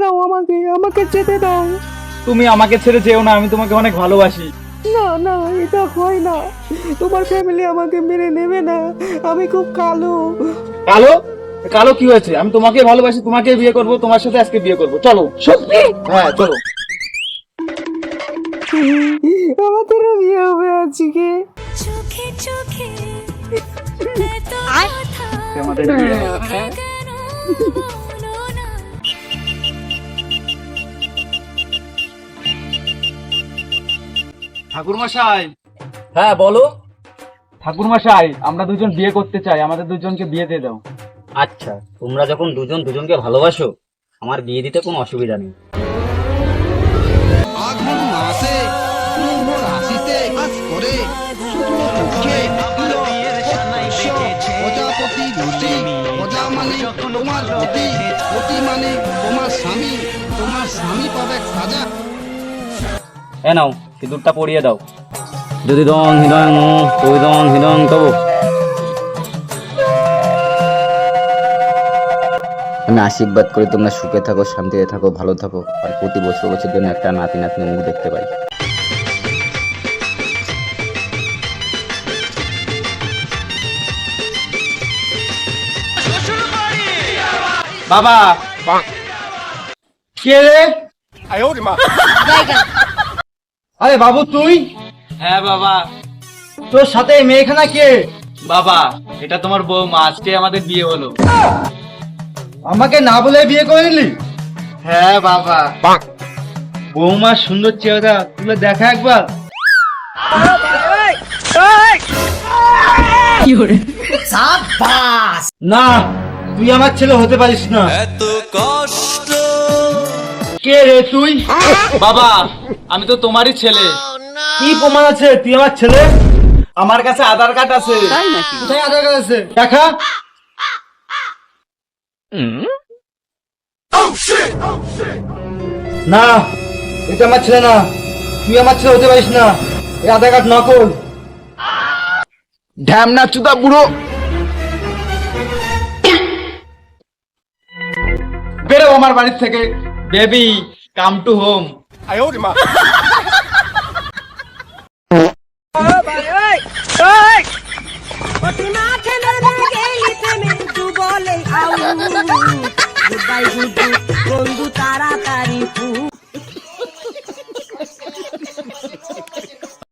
দাও আমাকে, আমাকে যেতে দাও। তুমি আমাকে ছেড়ে যেও না, আমি তোমাকে অনেক ভালোবাসি। না না, এটা হয় না। তোমার ফ্যামিলি আমাকে মেনে নেবে না, আমি খুব কালো। কালো? কালো কি হয়েছে? আমি তোমাকে ভালোবাসি, তোমাকে বিয়ে করব, তোমার সাথে আজকে বিয়ে করব। চলো। সত্যি? হ্যাঁ চলো। আমাদেরও বিয়ে হবে আজকে। চোখে চোখে আমাদের বিয়ে হবে। ঠাকুরমশাই। হ্যাঁ বলো। ঠাকুরমশাই, আমরা দুজন বিয়ে করতে চাই, আমাদের দুজনকে বিয়ে দিয়ে দাও। আচ্ছা, তোমরা যখন দুজন দুজনকে ভালোবাসো, আমার বিয়ে দিতে কোনো অসুবিধা নেই। আঘন মাসে পূর্ব রাশিতে কাজ করে শুক্লপক্ষে প্রজাপতি রুটি। প্রজা মানে তোমার পতি, পতি মানে তোমার স্বামী, তোমার স্বামী পাবে সাজা। এ নাও, সিঁদুরটা পরিয়ে দাও। যদি দং হৃদয় তুই দং হৃদয় তবু। আমি আশীর্বাদ করি তোমরা সুখে থাকো, শান্তিতে থাকো, ভালো থাকো, আর প্রতি বছর বছর জন্য একটা নাতি নাতনি মুখ দেখতে পাই। বাবা। কে রে? আরে বাবু তুই? হ্যাঁ বাবা। তোর সাথে এই মেয়েখানা কে? বাবা, এটা তোমার বৌমা, আজকে আমাদের বিয়ে হলো। আমাকে না বলে বিয়ে করে নিলি? হ্যাঁ বাবা। বৌমার সুন্দর চেহারা তুলে দেখা একবার। না, তুই আমার ছেলে হতে পারিস না। এত কষ্ট। কে রে তুই? বাবা, আমি তো তোমারই ছেলে। কি প্রমাণ আছে তুই আমার ছেলে? আমার কাছে আধার কার্ড আছে। কোথায় আধার কার্ড আছে? দেখা। না, এটা আমার ছেলে না। তুই আমার ছেলে হতে পারিস না। এই আধার কার্ড নকল। ঢ্যামনা চুদা বুড়ো। বেরো আমার বাড়ির থেকে। Baby, come to home.